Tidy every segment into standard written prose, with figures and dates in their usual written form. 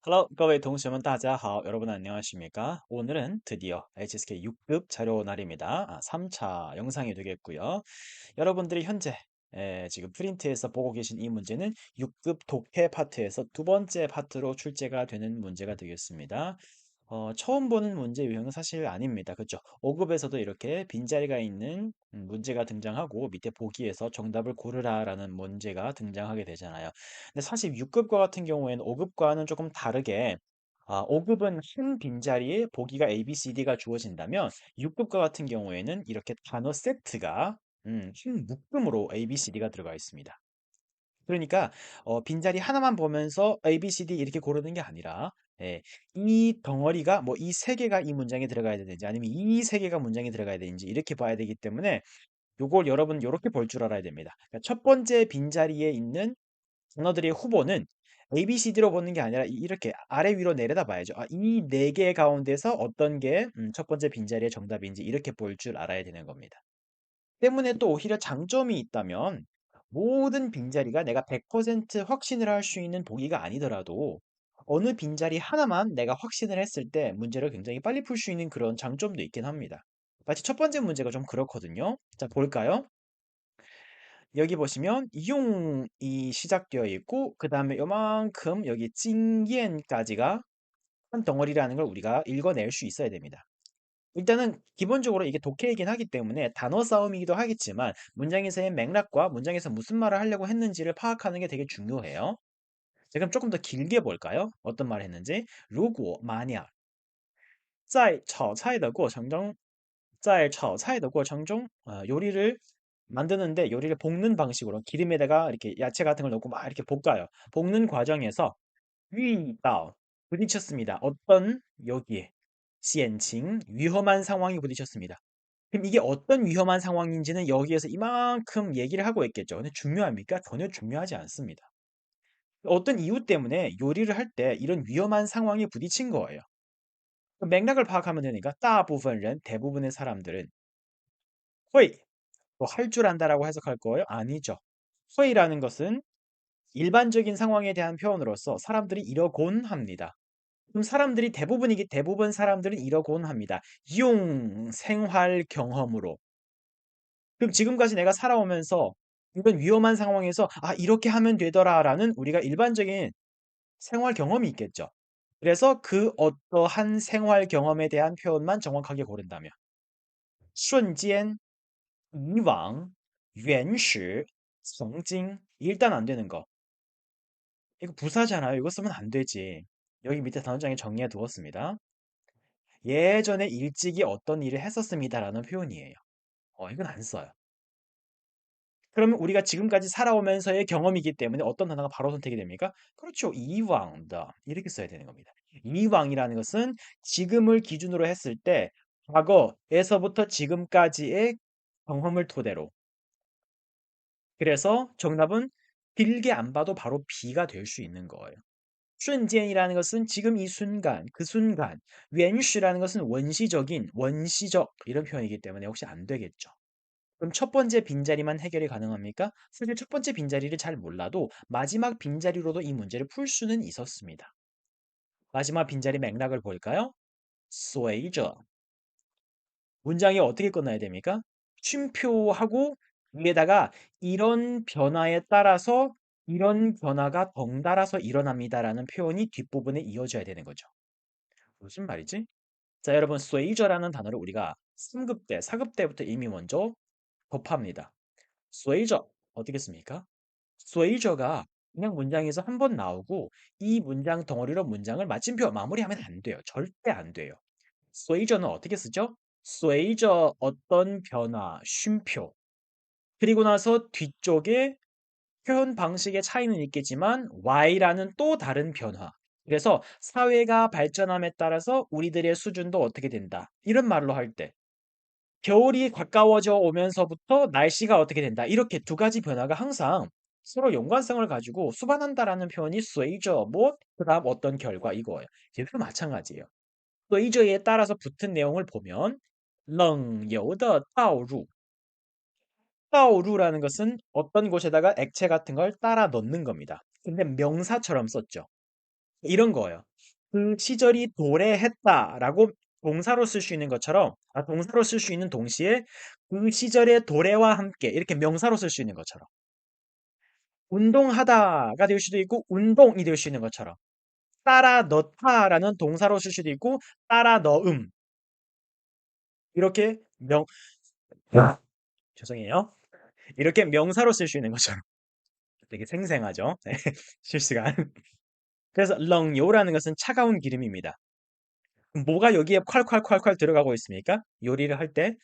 Hello，各位同学们，大家好。여러분 안녕하십니까? 오늘은 드디어 HSK 6급 자료 날입니다. 3차 영상이 되겠고요. 여러분들이 현재 지금 프린트에서 보고 계신 이 문제는 6급 독해 파트에서 두 번째 파트로 출제가 되는 문제가 되겠습니다. 처음 보는 문제 유형은 사실 아닙니다. 그렇죠? 5급에서도 이렇게 빈자리가 있는 문제가 등장하고 밑에 보기에서 정답을 고르라라는 문제가 등장하게 되잖아요. 근데 사실 6급과 같은 경우에는 5급과는 조금 다르게 5급은 한 빈자리에 보기가 A, B, C, D가 주어진다면 6급과 같은 경우에는 이렇게 단어 세트가 한 묶음으로 A, B, C, D가 들어가 있습니다. 그러니까 빈자리 하나만 보면서 A, B, C, D 이렇게 고르는 게 아니라 예, 이 덩어리가 뭐 이 세 개가 이 문장에 들어가야 되는지 아니면 이 세 개가 문장에 들어가야 되는지 이렇게 봐야 되기 때문에 요걸 여러분 요렇게 볼 줄 알아야 됩니다. 그러니까 첫 번째 빈자리에 있는 단어들의 후보는 A, B, C, D로 보는 게 아니라 이렇게 아래 위로 내려다 봐야죠. 이 네 개 가운데서 어떤 게 첫 번째 빈자리의 정답인지 이렇게 볼 줄 알아야 되는 겁니다. 때문에 또 오히려 장점이 있다면 모든 빈자리가 내가 100% 확신을 할 수 있는 보기가 아니더라도 어느 빈자리 하나만 내가 확신을 했을 때 문제를 굉장히 빨리 풀 수 있는 그런 장점도 있긴 합니다. 마치 첫 번째 문제가 좀 그렇거든요. 자, 볼까요? 여기 보시면 이용이 시작되어 있고 그 다음에 요만큼 여기 찡옌까지가 한 덩어리라는 걸 우리가 읽어낼 수 있어야 됩니다. 일단은 기본적으로 이게 독해이긴 하기 때문에 단어 싸움이기도 하겠지만 문장에서의 맥락과 문장에서 무슨 말을 하려고 했는지를 파악하는 게 되게 중요해요. 자, 그럼 조금 더 길게 볼까요? 어떤 말을 했는지. 如果 만약 在炒菜的过程中,在炒菜的过程中 요리를 만드는데 요리를 볶는 방식으로 기름에다가 이렇게 야채 같은 걸 넣고 막 이렇게 볶아요. 볶는 과정에서 遇到 부딪혔습니다. 어떤 여기에 险情 위험한 상황이 부딪혔습니다. 그럼 이게 어떤 위험한 상황인지는 여기에서 이만큼 얘기를 하고 있겠죠. 근데 중요합니까? 전혀 중요하지 않습니다. 어떤 이유 때문에 요리를 할 때 이런 위험한 상황에 부딪힌 거예요. 그 맥락을 파악하면 되니까 大部分人 대부분의 사람들은 会 할 줄 안다라고 해석할 거예요? 아니죠. 会라는 것은 일반적인 상황에 대한 표현으로서 사람들이 이러곤 합니다. 그럼 사람들이 대부분 사람들은 이러곤 합니다. 용 생활 경험으로. 그럼 지금까지 내가 살아오면서 이런 위험한 상황에서 이렇게 하면 되더라라는 우리가 일반적인 생활 경험이 있겠죠. 그래서 그 어떠한 생활 경험에 대한 표현만 정확하게 고른다면 瞬间, 이왕, 原始, 曾经 일단 안 되는 거. 이거 부사잖아요. 이거 쓰면 안 되지. 여기 밑에 단어장에 정리해 두었습니다. 예전에 일찍이 어떤 일을 했었습니다라는 표현이에요. 이건 안 써요. 그러면 우리가 지금까지 살아오면서의 경험이기 때문에 어떤 단어가 바로 선택이 됩니까? 그렇죠. 이왕다. 이렇게 써야 되는 겁니다. 이왕이라는 것은 지금을 기준으로 했을 때 과거에서부터 지금까지의 경험을 토대로. 그래서 정답은 길게 안 봐도 바로 B가 될 수 있는 거예요. 瞬间이라는 것은 지금 이 순간, 그 순간. 原始라는 것은 원시적인, 원시적 이런 표현이기 때문에 혹시 안 되겠죠. 그럼 첫 번째 빈자리만 해결이 가능합니까? 사실 첫 번째 빈자리를 잘 몰라도 마지막 빈자리로도 이 문제를 풀 수는 있었습니다. 마지막 빈자리 맥락을 볼까요? 随着 문장이 어떻게 끝나야 됩니까? 쉼표하고 위에다가 이런 변화에 따라서 이런 변화가 덩달아서 일어납니다라는 표현이 뒷부분에 이어져야 되는 거죠. 무슨 말이지? 자, 여러분, 随着라는 단어를 우리가 3급 때, 4급 때부터 이미 먼저 접합니다. 随着 어떻게 씁니까? 随着가 그냥 문장에서 한 번 나오고 이 문장 덩어리로 문장을 마침표 마무리하면 안 돼요. 절대 안 돼요. 随着는 어떻게 쓰죠? 随着 어떤 변화, 쉼표. 그리고 나서 뒤쪽에 표현 방식의 차이는 있겠지만 Y라는 또 다른 변화. 그래서 사회가 발전함에 따라서 우리들의 수준도 어떻게 된다. 이런 말로 할 때 겨울이 가까워져 오면서부터 날씨가 어떻게 된다. 이렇게 두 가지 변화가 항상 서로 연관성을 가지고 수반한다라는 표현이 随着 뭐 그다음 어떤 결과 이거예요. 이것도 마찬가지예요. 随着에 따라서 붙은 내용을 보면 冷油的倒入 倒入라는 것은 어떤 곳에다가 액체 같은 걸 따라 넣는 겁니다. 근데 명사처럼 썼죠. 이런 거예요. 그 시절이 도래했다라고 동사로 쓸 수 있는 것처럼, 동사로 쓸 수 있는 동시에 그 시절의 도래와 함께 이렇게 명사로 쓸 수 있는 것처럼, 운동하다가 될 수도 있고 운동이 될 수 있는 것처럼, 따라 넣다라는 동사로 쓸 수도 있고 따라 넣음, 이렇게 죄송해요. 이렇게 명사로 쓸 수 있는 것처럼 되게 생생하죠. 네, 실시간. 그래서 렁요라는 것은 차가운 기름입니다. 뭐가 여기에 콸콸콸콸 들어가고 있습니까? 요리를 할 때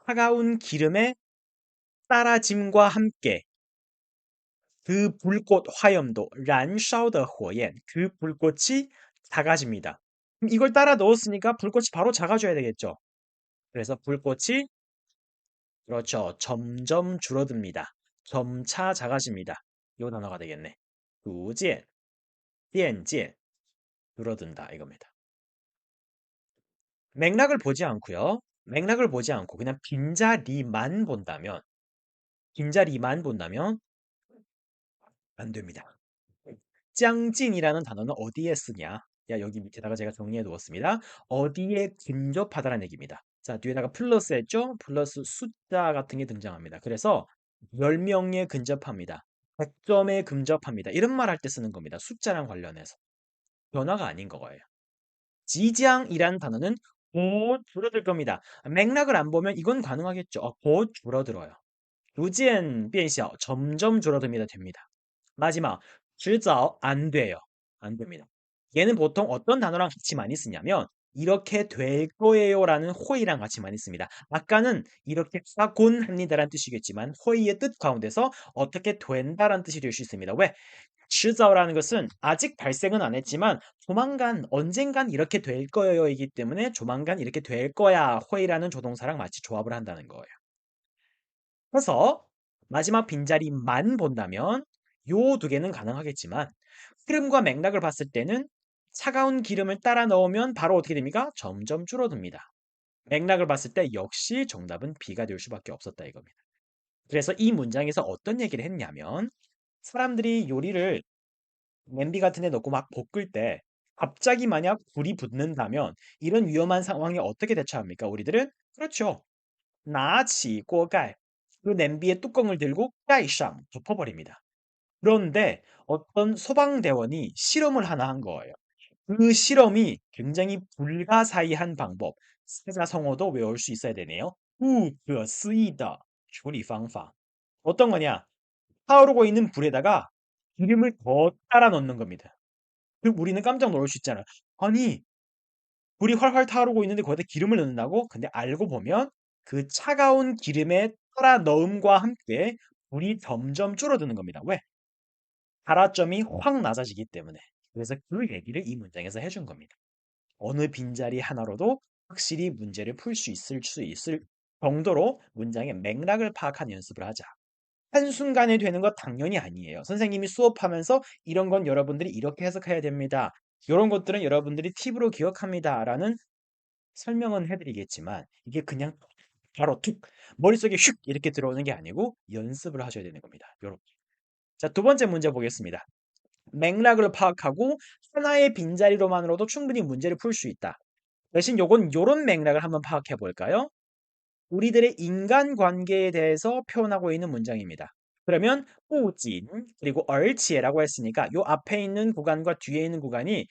차가운 기름의 따라짐과 함께 그 불꽃 화염도 燃烧的火焰, 그 불꽃이 작아집니다. 그럼 이걸 따라 넣었으니까 불꽃이 바로 작아져야 되겠죠. 그래서 불꽃이 그렇죠. 점점 줄어듭니다. 점차 작아집니다. 요 단어가 되겠네. 逐渐, 变渐, 줄어든다 이겁니다. 맥락을 보지 않고 그냥 빈자리만 본다면 안 됩니다. 짱찐이라는 단어는 어디에 쓰냐? 야, 여기 밑에다가 제가 정리해 두었습니다. 어디에 근접하다라는 얘기입니다. 자, 뒤에다가 플러스 했죠? 플러스 숫자 같은 게 등장합니다. 그래서 10명에 근접합니다. 100점에 근접합니다. 이런 말 할 때 쓰는 겁니다. 숫자랑 관련해서. 변화가 아닌 거예요. 지장이라는 단어는 곧 줄어들 겁니다. 맥락을 안 보면 이건 가능하겠죠. 곧 줄어들어요. 逐渐变小, 점점 줄어듭니다. 됩니다. 마지막, 迟早 안 돼요. 안 됩니다. 얘는 보통 어떤 단어랑 같이 많이 쓰냐면 이렇게 될 거예요라는 호의랑 같이 많이 씁니다. 아까는 이렇게 곤 합니다라는 뜻이겠지만 호의의 뜻 가운데서 어떻게 된다라는 뜻이 될 수 있습니다. 왜? 迟早라는 것은 아직 발생은 안 했지만 조만간 언젠간 이렇게 될 거예요이기 때문에 조만간 이렇게 될 거야 호의라는 조동사랑 마치 조합을 한다는 거예요. 그래서 마지막 빈자리만 본다면 요 두 개는 가능하겠지만 흐름과 맥락을 봤을 때는 차가운 기름을 따라 넣으면 바로 어떻게 됩니까? 점점 줄어듭니다. 맥락을 봤을 때 역시 정답은 B가 될 수밖에 없었다 이겁니다. 그래서 이 문장에서 어떤 얘기를 했냐면 사람들이 요리를 냄비 같은 데 넣고 막 볶을 때 갑자기 만약 불이 붙는다면 이런 위험한 상황에 어떻게 대처합니까? 우리들은 그렇죠. 나치 꼬깔 그 냄비의 뚜껑을 들고 까이샹 덮어버립니다. 그런데 어떤 소방대원이 실험을 하나 한 거예요. 그 실험이 굉장히 불가사의한 방법, 사자성어도 외울 수 있어야 되네요. 不可思议的 조리方法. 어떤 거냐? 타오르고 있는 불에다가 기름을 더 따라 넣는 겁니다. 그럼 우리는 깜짝 놀랄 수 있잖아. 아니, 불이 활활 타오르고 있는데 거기다 기름을 넣는다고? 근데 알고 보면 그 차가운 기름에 따라 넣음과 함께 불이 점점 줄어드는 겁니다. 왜? 발화점이 확 낮아지기 때문에. 그래서 그 얘기를 이 문장에서 해준 겁니다. 어느 빈자리 하나로도 확실히 문제를 풀 수 있을 정도로 문장의 맥락을 파악한 연습을 하자. 한순간에 되는 것 당연히 아니에요. 선생님이 수업하면서 이런 건 여러분들이 이렇게 해석해야 됩니다. 이런 것들은 여러분들이 팁으로 기억합니다. 라는 설명은 해드리겠지만 이게 그냥 바로 툭 머릿속에 슉 이렇게 들어오는 게 아니고 연습을 하셔야 되는 겁니다. 요렇게. 자, 두 번째 문제 보겠습니다. 맥락을 파악하고 하나의 빈자리로만으로도 충분히 문제를 풀 수 있다. 대신 요건 요런 맥락을 한번 파악해 볼까요? 우리들의 인간관계에 대해서 표현하고 있는 문장입니다. 그러면 不仅 그리고 而且라고 했으니까 요 앞에 있는 구간과 뒤에 있는 구간이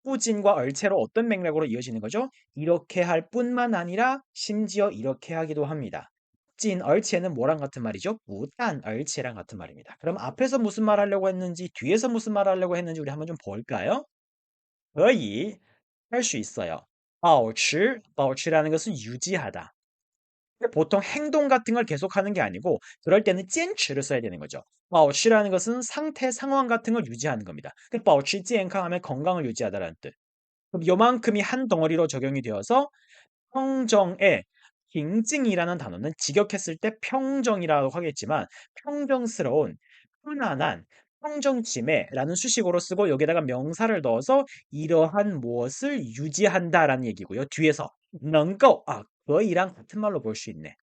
不仅과 而且로 어떤 맥락으로 이어지는 거죠? 이렇게 할 뿐만 아니라 심지어 이렇게 하기도 합니다. 不仅 而且는 뭐랑 같은 말이죠? 不但 而且랑 같은 말입니다. 그럼 앞에서 무슨 말 하려고 했는지 뒤에서 무슨 말 하려고 했는지 우리 한번 좀 볼까요? 可以 할 수 있어요. 保持라는 것은 유지하다. 보통 행동 같은 걸 계속하는 게 아니고 그럴 때는 坚持를 써야 되는 거죠. 保持라는 것은 상태, 상황 같은 걸 유지하는 겁니다. 保持健康하면 건강을 유지하다라는 뜻. 그럼 요만큼이 한 덩어리로 적용이 되어서 평정에 빙증이라는 단어는 직역했을 때 평정이라고 하겠지만 평정스러운, 편안한, 평정심에라는 수식어로 쓰고 여기다가 명사를 넣어서 이러한 무엇을 유지한다라는 얘기고요. 뒤에서 能够, 거의랑 같은 말로 볼 수 있네.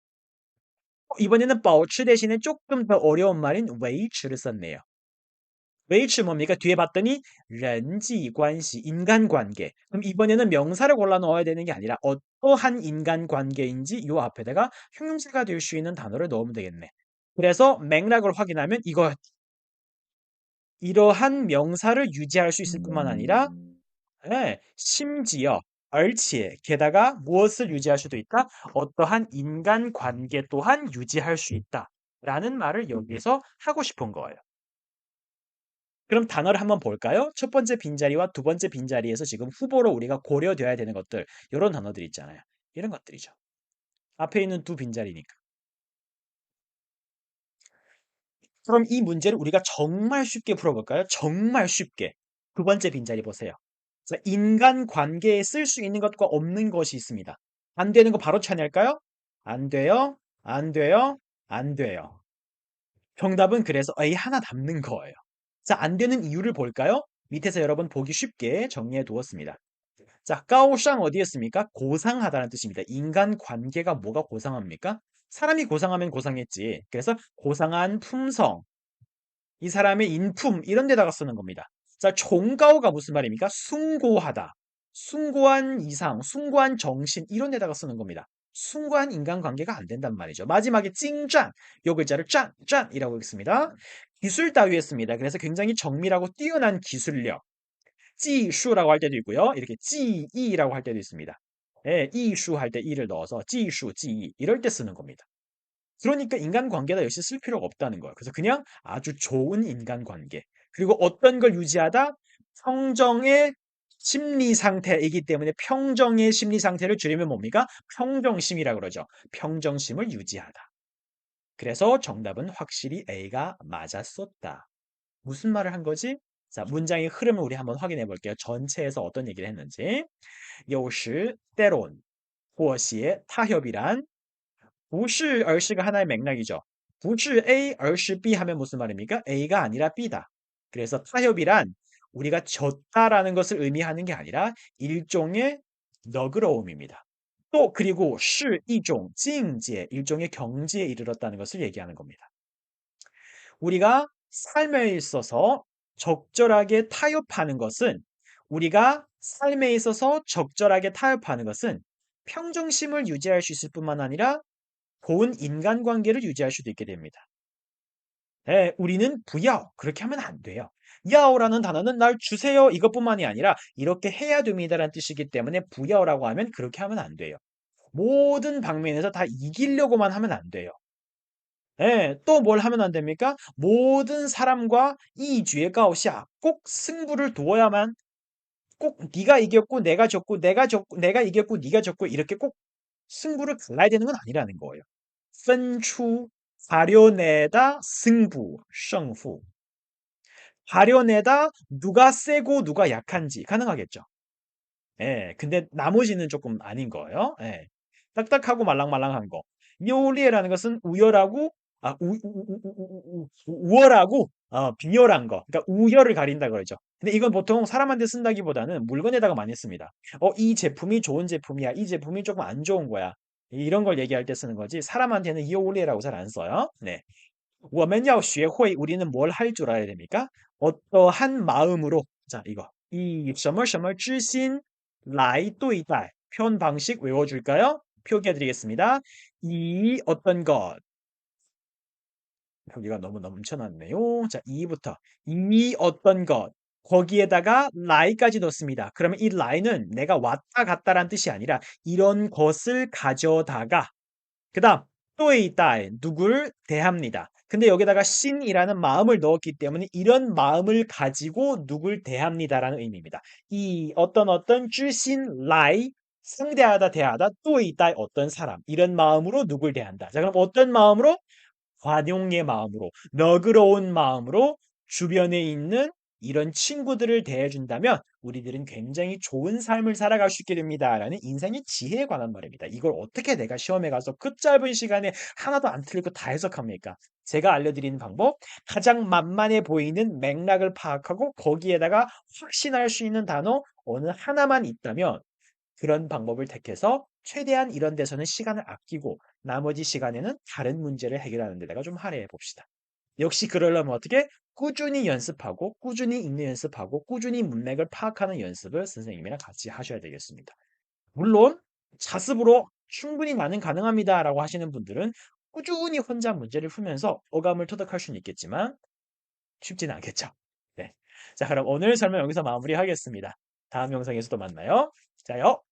이번에는 保持 대신에 조금 더 어려운 말인 维持를 썼네요. 웨이츠 뭡니까? 뒤에 봤더니 人际关系, 인간관계. 그럼 이번에는 명사를 골라 넣어야 되는 게 아니라 어떠한 인간관계인지 요 앞에다가 형용사가 될 수 있는 단어를 넣으면 되겠네. 그래서 맥락을 확인하면 이거 이러한 명사를 유지할 수 있을 뿐만 아니라 예, 심지어 而且 게다가 무엇을 유지할 수도 있다? 어떠한 인간관계 또한 유지할 수 있다. 라는 말을 여기에서 하고 싶은 거예요. 그럼 단어를 한번 볼까요? 첫 번째 빈자리와 두 번째 빈자리에서 지금 후보로 우리가 고려되어야 되는 것들, 이런 단어들 있잖아요. 이런 것들이죠. 앞에 있는 두 빈자리니까. 그럼 이 문제를 우리가 정말 쉽게 풀어볼까요? 정말 쉽게. 두 번째 빈자리 보세요. 자, 인간관계에 쓸 수 있는 것과 없는 것이 있습니다. 안 되는 거 바로 찾을까요? 안 돼요, 안 돼요, 안 돼요. 정답은 그래서 A 하나 담는 거예요. 자, 안 되는 이유를 볼까요? 밑에서 여러분 보기 쉽게 정리해 두었습니다. 자, 까오샹 어디였습니까? 고상하다는 뜻입니다. 인간관계가 뭐가 고상합니까? 사람이 고상하면 고상했지. 그래서 고상한 품성, 이 사람의 인품 이런 데다가 쓰는 겁니다. 자, 종가오가 무슨 말입니까? 숭고하다. 숭고한 이상, 숭고한 정신 이런 데다가 쓰는 겁니다. 숭고한 인간관계가 안 된단 말이죠. 마지막에 찡짠, 요 글자를 짠이라고 읽습니다. 기술 따위였습니다. 그래서 굉장히 정밀하고 뛰어난 기술력. 지수라고 할 때도 있고요. 이렇게 지이라고 할 때도 있습니다. 예, 이수 할 때 이를 넣어서 지수, 지이 이럴 때 쓰는 겁니다. 그러니까 인간관계다 역시 쓸 필요가 없다는 거예요. 그래서 그냥 아주 좋은 인간관계. 그리고 어떤 걸 유지하다? 평정의 심리 상태이기 때문에 평정의 심리 상태를 줄이면 뭡니까? 평정심이라고 그러죠. 평정심을 유지하다. 그래서 정답은 확실히 A가 맞았었다. 무슨 말을 한 거지? 자, 문장의 흐름을 우리 한번 확인해 볼게요. 전체에서 어떤 얘기를 했는지. 有时 때론 妥协 타협이란 不是 而是가 하나의 맥락이죠. 不是 A 而是 B 하면 무슨 말입니까? A가 아니라 B다. 그래서 타협이란 우리가 졌다라는 것을 의미하는 게 아니라 일종의 너그러움입니다. 또 그리고 是一种 境界, 일종의 경지에 이르렀다는 것을 얘기하는 겁니다. 우리가 삶에 있어서 적절하게 타협하는 것은 우리가 삶에 있어서 적절하게 타협하는 것은 평정심을 유지할 수 있을 뿐만 아니라 좋은 인간관계를 유지할 수도 있게 됩니다. 예, 우리는 부여 그렇게 하면 안 돼요. 야오라는 단어는 날 주세요 이것뿐만이 아니라 이렇게 해야 됩니다라는 뜻이기 때문에 부여라고 하면 그렇게 하면 안 돼요. 모든 방면에서 다 이기려고만 하면 안 돼요. 예, 또 뭘 하면 안 됩니까? 모든 사람과 이주의가오샤 꼭 승부를 두어야만 꼭 네가 이겼고 내가 졌고 내가 졌고 내가 이겼고 네가 졌고 이렇게 꼭 승부를 갈라야 되는 건 아니라는 거예요. 分出 가려내다 승부, 胜负. 가려내다 누가 세고 누가 약한지 가능하겠죠. 예, 근데 나머지는 조금 아닌 거예요. 예. 딱딱하고 말랑말랑한 거. 요리에라는 것은 우열하고 우월하고 비열한 거. 그러니까 우열을 가린다 그러죠. 근데 이건 보통 사람한테 쓴다기보다는 물건에다가 많이 씁니다. 이 제품이 좋은 제품이야. 이 제품이 조금 안 좋은 거야. 이런 걸 얘기할 때 쓰는 거지. 사람한테는 요리라고 잘 안 써요. 네. 我们要学会 우리는 뭘 할 줄 알아야 됩니까? 어떠한 마음으로 자 이거 이 什么什么之心来对待 표현 방식 외워줄까요? 표기해 드리겠습니다. 이 어떤 것 표기가 너무 넘쳐났네요. 자, 이부터 이 어떤 것 거기에다가 라이까지 넣습니다. 그러면 이 라이는 내가 왔다 갔다란 뜻이 아니라 이런 것을 가져다가 그다음 또이따에 누구를 대합니다. 근데 여기다가 신이라는 마음을 넣었기 때문에 이런 마음을 가지고 누굴 대합니다라는 의미입니다. 이 어떤 쯔신 라이 상대하다 대하다 또이따의 어떤 사람 이런 마음으로 누굴 대한다. 자 그럼 어떤 마음으로 관용의 마음으로 너그러운 마음으로 주변에 있는 이런 친구들을 대해준다면 우리들은 굉장히 좋은 삶을 살아갈 수 있게 됩니다라는 인생의 지혜에 관한 말입니다. 이걸 어떻게 내가 시험에 가서 그 짧은 시간에 하나도 안 틀리고 다 해석합니까? 제가 알려드리는 방법, 가장 만만해 보이는 맥락을 파악하고 거기에다가 확신할 수 있는 단어 어느 하나만 있다면 그런 방법을 택해서 최대한 이런 데서는 시간을 아끼고 나머지 시간에는 다른 문제를 해결하는 데다가 좀 할애해 봅시다. 역시 그러려면 어떻게? 꾸준히 연습하고 꾸준히 읽는 연습하고 꾸준히 문맥을 파악하는 연습을 선생님이랑 같이 하셔야 되겠습니다. 물론 자습으로 충분히 나는 가능합니다라고 하시는 분들은 꾸준히 혼자 문제를 풀면서 어감을 터득할 수는 있겠지만 쉽지는 않겠죠. 네. 자, 그럼 오늘 설명 여기서 마무리하겠습니다. 다음 영상에서 또 만나요. 자요.